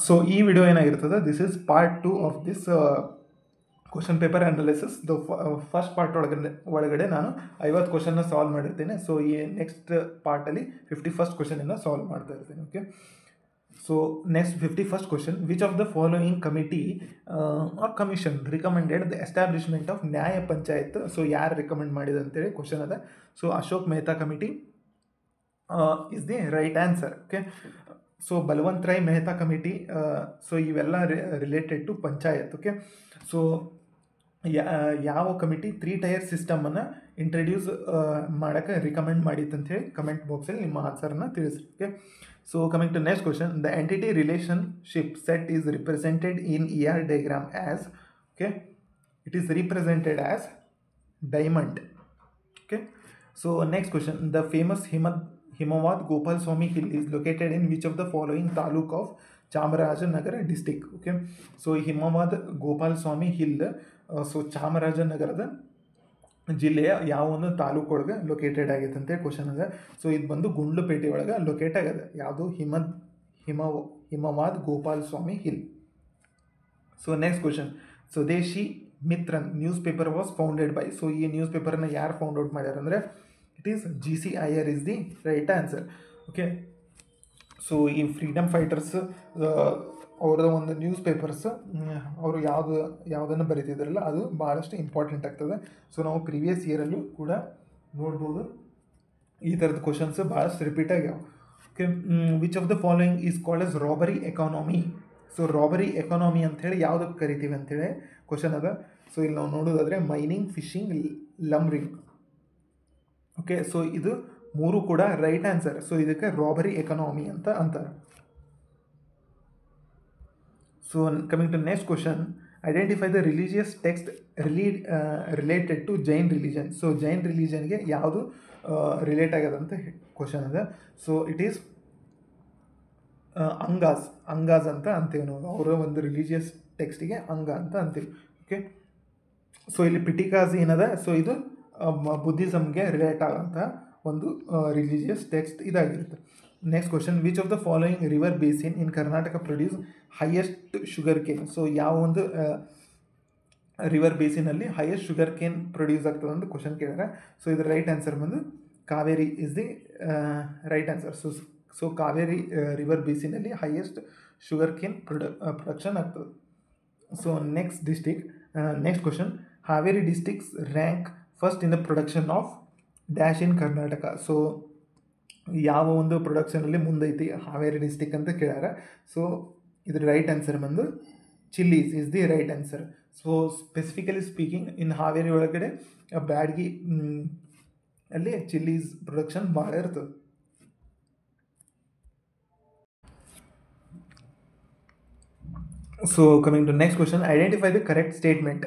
So ಈ video ಏನಾಗಿರ್ತದೆ, this is part 2 of this question paper analysis. First part ಒಳಗಡೆ ನಾನು 50 ಕ್ವಶನ್ನ ಸಾಲ್ವ್ ಮಾಡಿರ್ತೇನೆ. ಸೊ ಈ ನೆಕ್ಸ್ಟ್ ಪಾರ್ಟಲ್ಲಿ 51st ಕ್ವಶನಿಂದ ಸಾಲ್ವ್ ಮಾಡ್ತಾ ಇರ್ತೇನೆ. Okay, so next 51st question, which of the following committee or commission recommended the establishment of Nyaya Panchayat? So ಯಾರು ರಿಕಮೆಂಡ್ ಮಾಡಿದೆ ಅಂತೇಳಿ ಕ್ವಶನ್ ಅದ. So Ashok Mehta committee is the right answer. Okay, so Balwant Rai Mehta committee, so ಇವೆಲ್ಲ related to panchayat. Okay, so ಯಾವ committee 3 tier ಸಿಸ್ಟಮನ್ನು introduce ಮಾಡೋಕ್ಕೆ recommend ಮಾಡಿತ್ತು ಅಂತ ಹೇಳಿ ಕಮೆಂಟ್ ಬಾಕ್ಸಲ್ಲಿ ನಿಮ್ಮ ಆನ್ಸರನ್ನು ತಿಳಿಸ್ರಿ. Okay, so coming to next question, the entity relationship set is represented in ER diagram as, okay, it is represented as diamond. Okay, so next question, the famous Himawad Gopal Swami Hill is located in which of the following taluk of Chamarajanagar district? Okay, so Himawad Gopal Swami Hill, so ಚಾಮರಾಜನಗರದ ಜಿಲ್ಲೆಯ ಯಾವ ಒಂದು ತಾಲೂಕು ಒಳಗೆ located ಆಗೈತೆ ಅಂತೇಳಿ question ಅದ. So ಇದು ಬಂದು ಗುಂಡ್ಲುಪೇಟೆ ಒಳಗೆ ಲೊಕೇಟ್ ಆಗ್ಯದ. ಯಾವುದು? Himavad Gopal Swamy hill. So next question, Swadeshi Mitran newspaper was founded by? So ಈ ನ್ಯೂಸ್ ಪೇಪರ್ನ ಯಾರು ಫೌಂಡ್ ಔಟ್ ಮಾಡ್ಯಾರ ಅಂದರೆ it is GC Iyer is the right answer. Okay, so ಈ ಫ್ರೀಡಮ್ ಫೈಟರ್ಸ್ ಅವರ ಒಂದು ನ್ಯೂಸ್ ಪೇಪರ್ಸ್ ಅವರು ಯಾವುದನ್ನು ಬರೀತಿದ್ರಲ್ಲ ಅದು ಭಾಳಷ್ಟು ಇಂಪಾರ್ಟೆಂಟ್ ಆಗ್ತದೆ. ಸೊ ನಾವು ಪ್ರೀವಿಯಸ್ ಇಯರಲ್ಲೂ ಕೂಡ ನೋಡ್ಬೋದು ಈ ಥರದ ಕ್ವಶನ್ಸ್ ಭಾಳಷ್ಟು ರಿಪೀಟ್ ಆಗ್ಯಾವ. Okay, which of the following is called as robbery economy? So robbery economy ಅಂಥೇಳಿ ಯಾವುದಕ್ಕೆ ಕರಿತೀವಿ ಅಂಥೇಳಿ ಕ್ವಶನ್ ಅದ. ಸೊ ಇಲ್ಲಿ ನಾವು ನೋಡೋದಾದರೆ mining, fishing, lumbering. Okay, so ಇದು ಮೂರು ಕೂಡ ರೈಟ್ ಆನ್ಸರ್. ಸೊ ಇದಕ್ಕೆ ರಾಬರಿ ಎಕಾನಮಿ ಅಂತ ಅಂತಾರೆ. So coming to next question, identify the religious text related to Jain religion? So Jain ರಿಲಿಜನ್ಗೆ ಯಾವುದು ರಿಲೇಟ್ ಆಗ್ಯದಂತ ಕ್ವಶನ್ ಅದ. ಸೊ ಇಟ್ ಈಸ್ ಅಂಗಾಸ್ ಅಂತ ಅಂತೀವಿ ನಾವು. ಅವರ ಒಂದು ರಿಲಿಜಿಯಸ್ ಟೆಕ್ಸ್ಟಿಗೆ ಅಂಗ ಅಂತ ಅಂತೀವಿ. ಓಕೆ, ಸೊ ಇಲ್ಲಿ ಪಿಟಿಕಾಸ್ ಏನದ? ಸೊ ಇದು ಬುದ್ಧಿಸಮ್ಗೆ ರಿಲೇಟ್ ಆಗೋಂಥ ಒಂದು ರಿಲಿಜಿಯಸ್ ಟೆಕ್ಸ್ಟ್ ಇದಾಗಿರುತ್ತೆ. Next question, which of the following river basin in Karnataka produce highest sugar cane? So ಯಾವ ಒಂದು ರಿವರ್ ಬೇಸಿನಲ್ಲಿ ಹೈಯೆಸ್ಟ್ ಶುಗರ್ ಕೇನ್ ಪ್ರೊಡ್ಯೂಸ್ ಆಗ್ತದೆ ಅಂತ ಕ್ವಶನ್ ಕೇಳಿದ್ರೆ, ಸೊ ಇದರ ರೈಟ್ ಆನ್ಸರ್ ಬಂದು Kaveri is the right answer. So Kaveri river ಬೇಸಿನಲ್ಲಿ ಹೈಯೆಸ್ಟ್ ಶುಗರ್ ಕೇನ್ ಪ್ರೊಡಕ್ಷನ್ ಆಗ್ತದೆ. So next question, Haveri districts rank first in the production of dash in Karnataka? So ಯಾವ ಒಂದು ಪ್ರೊಡಕ್ಷನಲ್ಲಿ ಮುಂದೈತಿ Haveri district ಅಂತ ಕೇಳ್ಯಾರ. ಸೊ ಇದ್ರ ರೈಟ್ ಆನ್ಸರ್ ಬಂದು chillies is the right answer. So specifically speaking in Haveri ಒಳಗಡೆ ಬ್ಯಾಡಗಿ ಅಲ್ಲಿ chillies production ಭಾಳ ಇರ್ತದೆ. So coming to next question, identify the correct statement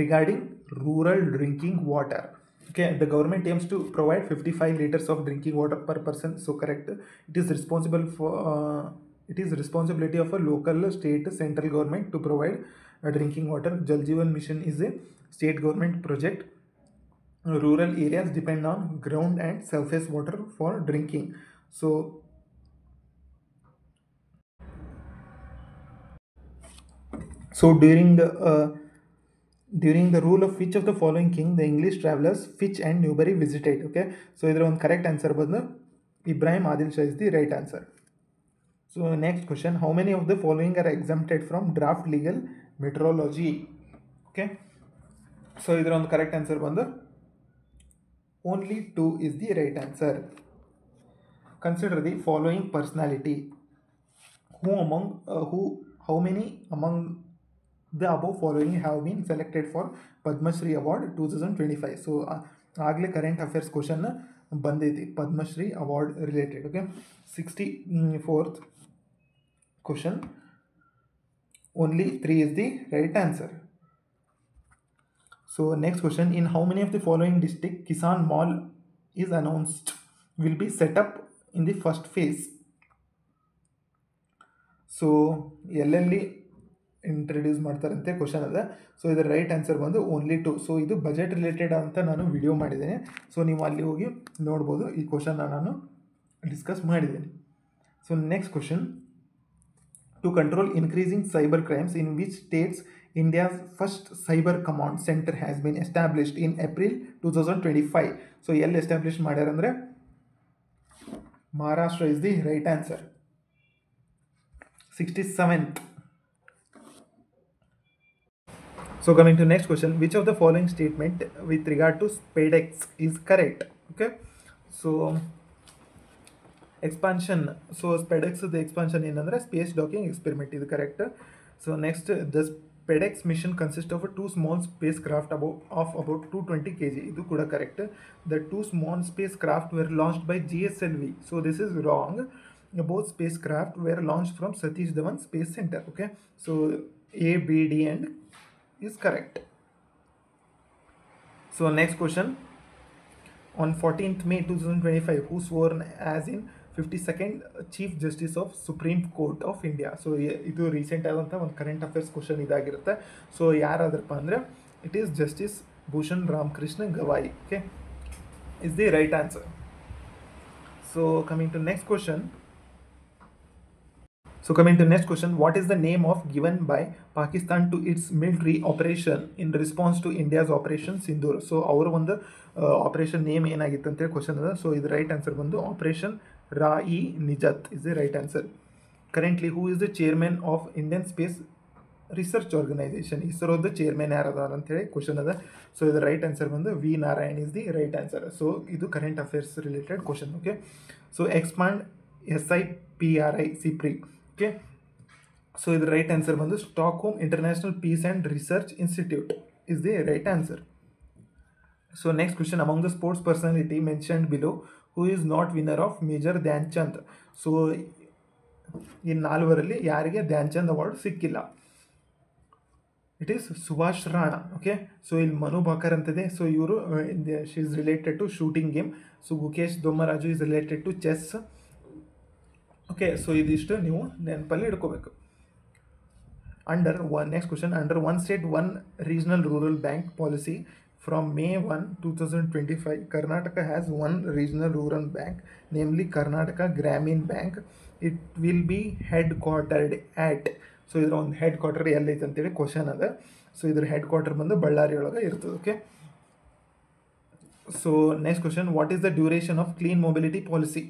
regarding rural drinking water. Okay, the government aims to provide 55 liters of drinking water per person. So correct. It is responsibility of a local, state, central government to provide drinking water. Jal Jeevan Mission is a state government project. Rural areas depend on ground and surface water for drinking. So during the rule of which of the following king the English travelers Fitch and Newbery visited? Okay, so ಇದರ ಒಂದು correct answer ಬಂದು Ibrahim Adil Shah is the right answer. So next question, how many of the following are exempted from draft legal metrology? Okay, so ಇದರ ಒಂದು correct answer ಬಂದು only 2 is the right answer. Consider the following personality. How many among the above following have been selected for Padma Shri Award 2025? So ಆಗಲೇ current affairs question ಬಂದೈತಿ Padma Shri award related. Okay, 64th question, only 3 is the right answer. So next question, in how many of the following district Kisan mall is announced will be set up in the first phase? So ಎಲ್ಲೆಲ್ಲಿ introduce ಮಾಡ್ತಾರಂತೆ question ಅದ. So ಇದರ right answer ಬಂದು only 2. So ಇದು budget related ಅಂತ ನಾನು video ಮಾಡಿದ್ದೇನೆ. So ನೀವು ಅಲ್ಲಿ ಹೋಗಿ ನೋಡ್ಬೋದು, ಈ ಕ್ವಶನ್ನ ನಾನು ಡಿಸ್ಕಸ್ ಮಾಡಿದ್ದೇನೆ. So next question, to control increasing cyber crimes, in which states India's first cyber command center has been established in April 2025. So ಎಲ್ಲಿ ಎಸ್ಟಾಬ್ಲಿಷ್ ಮಾಡ್ಯಾರ ಅಂದರೆ Maharashtra is the right answer. 67th. So coming to next question, which of the following statement with regard to SpaceX is correct? Okay, so expansion, so SpaceX the expansion ಏನಂದ್ರೆ space docking experiment, ಇದು correct. So next, the SpaceX mission consist of 2 small spacecraft of about 220 kg, ಇದು ಕೂಡ correct. The 2 small spacecraft were launched by GSLV, so this is wrong. Both spacecraft were launched from Satish Dhawan Space Center. Okay, so A, B, D and is correct. So next question, on 14th May 2025, who sworn as in 52nd Chief Justice of Supreme Court of India? So ಇದು recent ಆದಂಥ ಒಂದು current affairs question ಇದಾಗಿರುತ್ತೆ. So ಯಾರಾದ್ರಪ್ಪ ಅಂದರೆ it is justice Bhushan Ramakrishna Gavai. Okay, is the right answer. So coming to next question. What is the name of given by Pakistan to its military operation in response to India's Operation Sindoor? So ಅವರ ಒಂದು operation name ಏನಾಗಿತ್ತು ಅಂತೇಳಿ question ಅದ. So ಇದು right answer ಬಂದು operation Rah-e-Nijat is the right answer. Currently who is the chairman of Indian Space Research Organisation? ಇಸ್ರೋದ chairman ಯಾರದಾರ ಅಂತೇಳಿ ಕ್ವಶನ್ ಅದ. ಸೊ ಇದು ರೈಟ್ ಆನ್ಸರ್ ಬಂದು V Narayan is the right answer. So ಇದು current affairs related question. Okay, so expand SIPRI CIPRI. Okay, so ಇದು right answer ಬಂದು Stockholm International Peace and Research Institute is the right answer. So next question, among the sports personality mentioned below who is not winner of major Dhyan Chand? So ಈ 4 ಯಾರಿಗೆ Dhyan Chand award ಸಿಕ್ಕಿಲ್ಲ? It is Subhash Rana. Okay, so ಇಲ್ಲಿ ಮನು ಭಾಕರ್ ಅಂತಿದೆ. So ಇವರು she is related to shooting game. So Gukesh Dommaraju is related to chess. Okay, so ಇದಿಷ್ಟು ನೀವು ನೆನಪಲ್ಲಿ ಇಟ್ಕೋಬೇಕು. Next question, under one state one regional rural bank policy from May 1, 2025, Karnataka has one regional rural bank, namely Karnataka Gramin Bank. It will be headquartered at, so ಇದರ ಒಂದು head quarter ಎಲ್ಲೈತೆ ಅಂತೇಳಿ question ಅದ. So ಇದ್ರ head quarter ಬಂದು ಬಳ್ಳಾರಿ ಒಳಗೆ ಇರ್ತದೆ. Okay, so next question, what is the duration of clean mobility policy?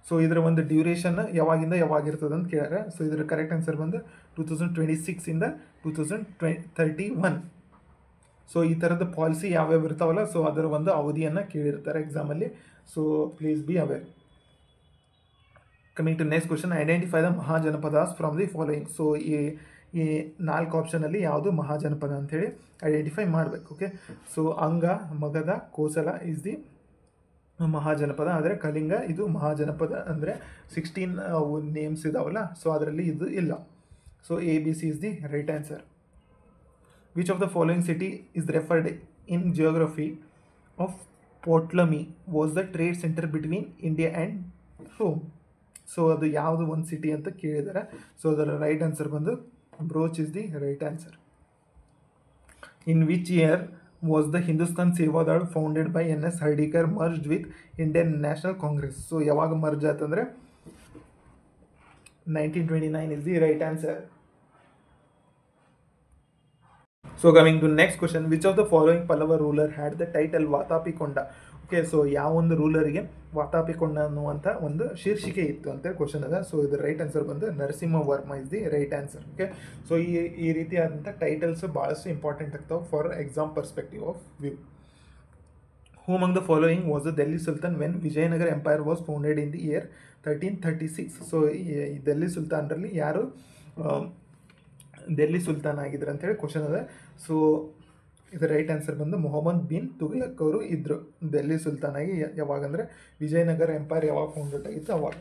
So ಇದರ ಒಂದು ಡ್ಯೂರೇಷನ್ ಯಾವಾಗಿಂದ ಯಾವಾಗಿರ್ತದೆ ಅಂತ ಕೇಳ್ಯಾರ. ಸೊ ಇದರ ಕರೆಕ್ಟ್ ಆನ್ಸರ್ ಬಂದು 2026 ಇಂದ 2031. ಸೊ ಈ ಥರದ ಪಾಲಿಸಿ ಯಾವ್ಯಾವ ಇರ್ತಾವಲ್ಲ, ಸೊ ಅದರ ಒಂದು ಅವಧಿಯನ್ನು ಕೇಳಿರ್ತಾರೆ ಎಕ್ಸಾಮಲ್ಲಿ. So please be aware. Coming to next question, identify the Mahajanapadas from the following? So ಈ 4 ಆಪ್ಷನಲ್ಲಿ ಯಾವುದು ಮಹಾಜನಪದ ಅಂಥೇಳಿ ಐಡೆಂಟಿಫೈ ಮಾಡಬೇಕು. ಓಕೆ, ಸೊ ಅಂಗ, ಮಗಧ, ಕೋಸಲ ಇಸ್ ದಿ ಮಹಾಜನಪದ. ಆದರೆ ಕಲಿಂಗ ಇದು ಮಹಾಜನಪದ ಅಂದರೆ 16 ನೇಮ್ಸ್ ಇದಾವಲ್ಲ, ಸೊ ಅದರಲ್ಲಿ ಇದು ಇಲ್ಲ. So ABC is the right answer. Which of the following city is referred in geography of Ptolemy was the trade centre between India and Rome? So ಅದು ಯಾವುದು ಒಂದು ಸಿಟಿ ಅಂತ ಕೇಳಿದ್ದಾರೆ. ಸೊ ಅದರ ರೈಟ್ ಆನ್ಸರ್ ಬಂದು Broach is the right answer. In which year was the Hindustan Seva Dal founded by NS Hardikar merged with Indian National Congress? So ಯಾವಾಗ merge ಆತಂದರೆ 1929 is the right answer. So coming to next question, which of the following Pallava ruler had the title Vatapikonda? Okay, so ಯಾವ ಒಂದು ರೂಲರಿಗೆ ವಾತಾಪಿಕೊಂಡ ಅನ್ನುವಂಥ ಒಂದು ಶೀರ್ಷಿಕೆ ಇತ್ತು ಅಂತ question ಅದ. So ಇದು ರೈಟ್ ಆನ್ಸರ್ ಬಂದು Narasimha Varma is the right answer. Okay, so ಈ ರೀತಿಯಾದಂಥ ಟೈಟಲ್ಸ್ ಭಾಳಷ್ಟು ಇಂಪಾರ್ಟೆಂಟ್ ಆಗ್ತಾವೆ for exam perspective of view. Who among the following was the Delhi sultan when Vijayanagara empire was founded in the year 1336? So ಈ ಡೆಲ್ಲಿ ಸುಲ್ತಾನ್ರಲ್ಲಿ ಯಾರು ಡೆಲ್ಲಿ ಸುಲ್ತಾನ್ ಆಗಿದ್ರು ಅಂತೇಳಿ ಕ್ವಶನ್ ಅದ. ಸೊ ಇದರ ರೈಟ್ ಆನ್ಸರ್ ಬಂದು ಮೊಹಮ್ಮದ್ ಬಿನ್ ತುಘಲಕ್ ಅವರು ಇದ್ದರು ಡೆಲ್ಲಿ ಸುಲ್ತಾನ್ ಆಗಿ. ಯಾವಾಗಂದರೆ ವಿಜಯನಗರ ಎಂಪೈರ್ ಯಾವಾಗ ಫೌಂಡೆಡ್ ಆಗಿತ್ತು ಅವಾಗ.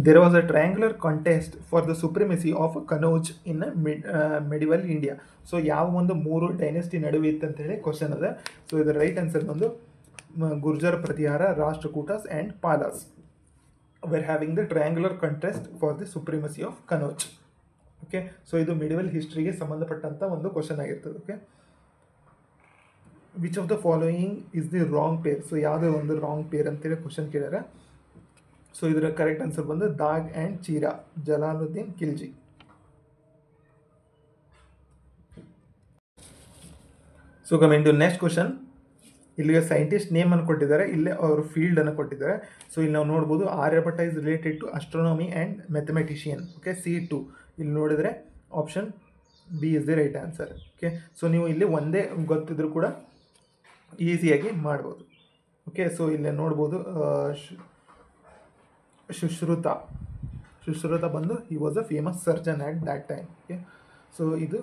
There was a triangular contest for the supremacy of Kanauj in medieval India. So ಯಾವ ಒಂದು 3 ಡೈನೆಸ್ಟಿ ನಡುವೆ ಇತ್ತು ಅಂತೇಳಿ ಕ್ವಶನ್ ಅದ. ಸೊ ಇದರ ರೈಟ್ ಆನ್ಸರ್ ಬಂದು Gurjar Pratihara, Rashtrakutas and Palas were having the triangular contest for the supremacy of Kanauj. Okay, so ಇದು medieval ಹಿಸ್ಟ್ರಿಗೆ ಸಂಬಂಧಪಟ್ಟಂಥ ಒಂದು ಕ್ವಶನ್ ಆಗಿರ್ತದೆ. Okay, which of the following is the wrong pair. So ಯಾವುದೇ ಒಂದು ರಾಂಗ್ ಪೇರ್ ಅಂತೇಳಿ ಕ್ವಶನ್ ಕೇಳ್ಯಾರ. ಸೊ ಇದರ ಕರೆಕ್ಟ್ ಆನ್ಸರ್ ಬಂದು Dagh and Chehra, Jalaluddin Khilji. So coming to next question. ಇಲ್ಲಿಗೆ ಸೈಂಟಿಸ್ಟ್ ನೇಮ್ ಅನ್ನು ಕೊಟ್ಟಿದ್ದಾರೆ, ಇಲ್ಲೇ ಅವರು ಫೀಲ್ಡ್ ಅನ್ನು ಕೊಟ್ಟಿದ್ದಾರೆ. ಸೊ ಇಲ್ಲಿ ನಾವು ನೋಡ್ಬೋದು Aryabhata is related to astronomy and mathematician. Okay, C2 ಇಲ್ಲಿ ನೋಡಿದರೆ option B is the right answer. Okay, so ನೀವು ಇಲ್ಲಿ ಒಂದೇ ಗೊತ್ತಿದ್ರು ಕೂಡ ಈಸಿಯಾಗಿ ಮಾಡ್ಬೋದು. ಓಕೆ, ಸೊ ಇಲ್ಲೇ ನೋಡ್ಬೋದು ಸುಶ್ರುತ ಬಂದು he was a famous surgeon at that time. Okay, so ಇದು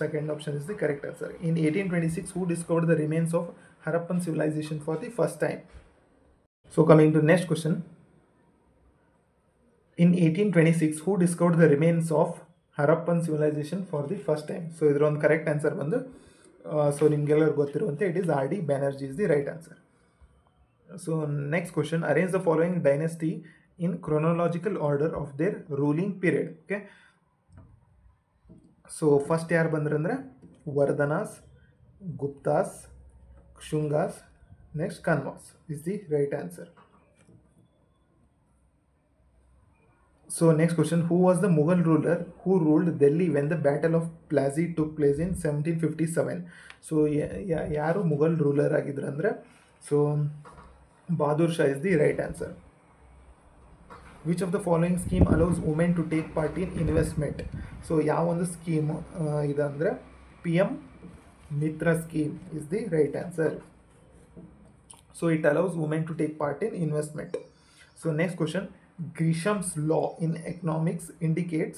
second option is the correct answer. In 1826 who discovered the remains of Harappan civilization for the first time. So coming to next question. In 1826 who discovered the remains of Harappan civilization for the first time? So ಇದರ ಒಂದು correct answer ಬಂದು so ನಿಮಗೆಲ್ಲರೂ ಗೊತ್ತಿರುವಂತೆ it is R.D. Banerjee is the right answer. So next question. Arrange the following dynasty in chronological order of their ruling period. Okay, so first ಯಾರು ಬಂದ್ರಂದ್ರೆ ವರ್ಧನಾಸ್, Guptas, Shungas, next Kanvas is the right answer. So next question. Who was the Mughal ruler who ruled Delhi when the Battle of Plassey took place in 1757? So ಯಾರು Mughal ruler ಆಗಿದ್ರು ಅಂದರೆ so Bahadur Shah is the right answer. Which of the following scheme allows women to take part in investment? So ಯಾವ ಒಂದು scheme ಇದಂದರೆ PM Mitra scheme is the right answer. So it allows women to take part in investment. So next question. Gresham's law in economics indicates,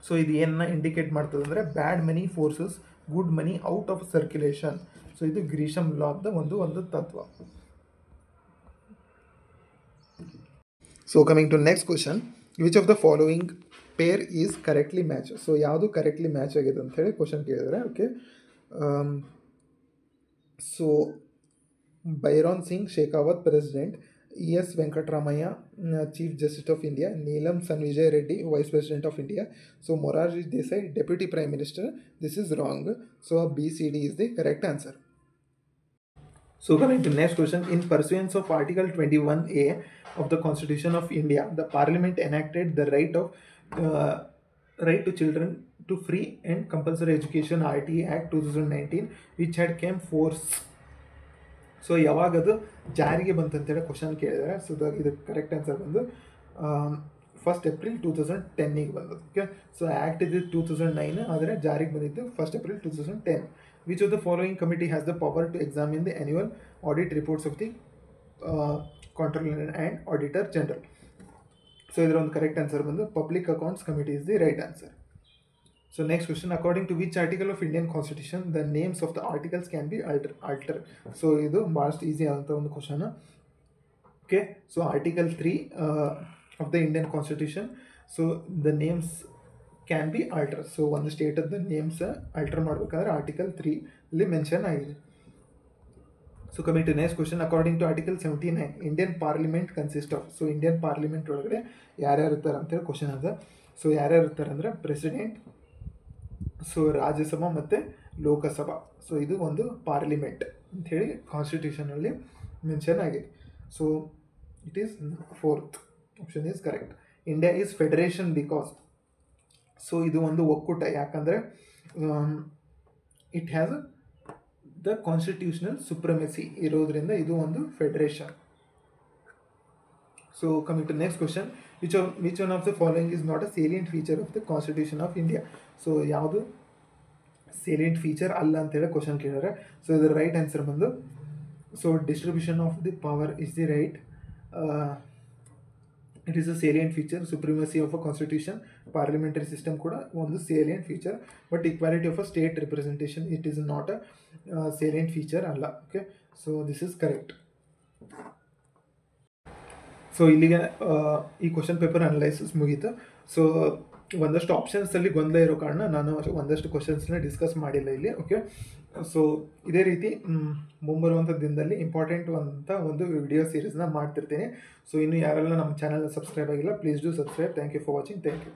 so ಇದು ಏನನ್ನ indicate ಮಾಡ್ತದೆ ಅಂದರೆ bad money forces good money out of circulation. So ಇದು Gresham ಲಾದ ಒಂದು ತತ್ವ. So coming to next question. Which of the following pair is correctly match. So ಯಾವುದು correctly match ಆಗಿದೆ ಅಂತ ಹೇಳಿ ಕ್ವಶನ್ ಕೇಳಿದರೆ. Okay, so Bhairon Singh Shekhawat president, E.S. Venkatramaya chief justice of India, Neelam Sanjiva Reddy vice president of India, so Morarji Desai deputy prime minister. This is wrong. So BCD is the correct answer. So coming to next question. In pursuance of Article 21A of the Constitution of India, the Parliament enacted the right to children to free and compulsory education, RTE Act 2019, which had came force. So ಯಾವಾಗದು ಜಾರಿಗೆ ಬಂತಂತೇಳಿ question ಕೇಳಿದ್ದಾರೆ. So ಇದಕ್ಕೆ correct answer ಬಂದು 1st April 2010 ಬಂದದ್ದು. Okay, so act ಇದು 2009, ಆದರೆ ಜಾರಿಗೆ ಬಂದಿದ್ದು 1st April 2010. Which of the following committee has the power to examine the annual audit reports of the Comptroller and Auditor General? So ಇದರ ಒಂದು correct answer ಬಂದು public accounts committee is the right answer. So next question. According to which article of Indian Constitution the names of the articles can be altered? So ಇದು ಭಾಳಷ್ಟು easy ಆದಂಥ ಒಂದು question. Okay, so Article 3 of the Indian Constitution. So the names can be altered. So ಒಂದು ಸ್ಟೇಟದ names alter ಮಾಡಬೇಕಾದ್ರೆ Article 3 ಇಲ್ಲಿ mention ಆಗಿದೆ. So coming to next question. According to Article 79 Indian parliament consist of. So Indian parliament ಒಳಗಡೆ ಯಾರ್ಯಾರು ಇರ್ತಾರೆ ಅಂತೇಳಿ question ಅದ. ಸೊ ಯಾರ್ಯಾರು ಇರ್ತಾರೆ ಅಂದರೆ ಪ್ರೆಸಿಡೆಂಟ್, ಸೊ ರಾಜ್ಯಸಭಾ ಮತ್ತು ಲೋಕಸಭಾ. ಸೊ ಇದು ಒಂದು ಪಾರ್ಲಿಮೆಂಟ್ ಅಂಥೇಳಿ ಕಾನ್ಸ್ಟಿಟ್ಯೂಷನಲ್ಲಿ ಮೆನ್ಷನ್ ಆಗಿದೆ. So it is 4th option is correct. India is federation because, so ಇದು ಒಂದು ಒಕ್ಕೂಟ, ಯಾಕಂದರೆ it has the constitutional supremacy ಇರೋದ್ರಿಂದ ಇದು ಒಂದು federation. So coming to next question. Which one of the following is not a salient feature of the constitution of India? So ಯಾವುದು salient feature ಅಲ್ಲ ಅಂತೇಳಿ ಕ್ವಶನ್ ಕೇಳಿದರೆ. ಸೊ ಇದರ right answer ಬಂದು so distribution of the power is the right. It is a salient feature. Supremacy of a constitution, parliamentary system ಕೂಡ ಒಂದು salient feature. But equality of a state representation it is not a salient feature ಅಲ್ಲ. Okay, so this is correct. So ಇಲ್ಲಿಗೆ ಈ question paper analysis ಮುಗೀತು. So ಒಂದಷ್ಟು ಆಪ್ಷನ್ಸಲ್ಲಿ ಗೊಂದಲ ಇರೋ ಕಾರಣ ನಾನು ಒಂದಷ್ಟು ಕ್ವಶನ್ಸ್ನ ಡಿಸ್ಕಸ್ ಮಾಡಿಲ್ಲ ಇಲ್ಲಿ. ಓಕೆ, ಸೊ ಇದೇ ರೀತಿ ಮುಂಬರುವಂಥ ದಿನದಲ್ಲಿ ಇಂಪಾರ್ಟೆಂಟ್ ಅಂತ ಒಂದು ವಿಡಿಯೋ ಸೀರೀಸ್ನ ಮಾಡ್ತಿರ್ತೀನಿ. ಸೊ ಇನ್ನು ಯಾರೆಲ್ಲ ನಮ್ಮ ಚಾನಲ್ನ ಸಬ್ಸ್ಕ್ರೈಬ್ ಆಗಿಲ್ಲ, please do subscribe. Thank you for watching. Thank you.